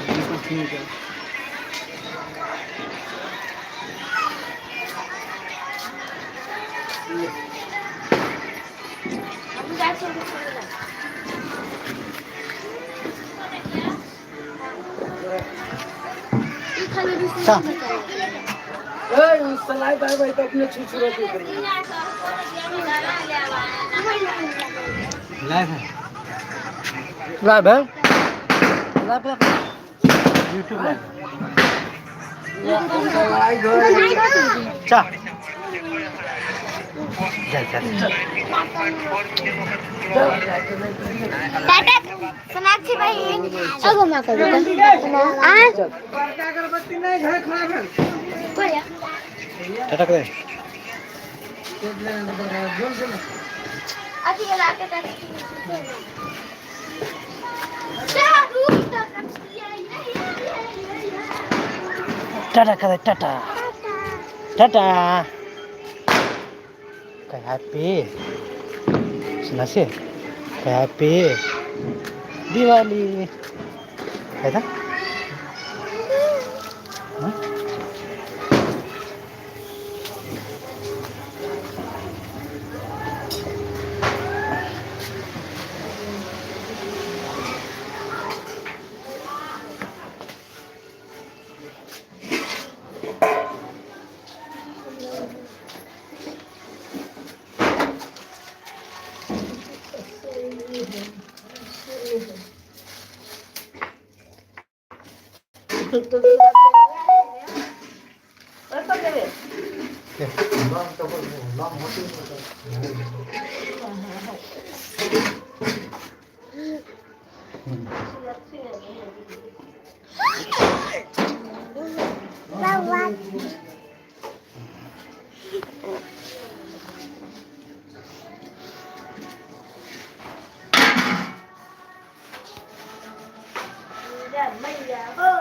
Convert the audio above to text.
बिल्कुल ठीक है। सलाई बाय बाय तो अपने छुछुरत लाइव है लाइव है लाइव है यूट्यूब लाइव चा चल चल टाटा सोनाक्षी भाई अगो मा कर आ अगरबत्ती नहीं घर खराब है कोया टाटा करे अति के लाके टाटा टाटा करे टाटा टाटा हैप्पी सुना से हैप्पी दिवाली है ना मैया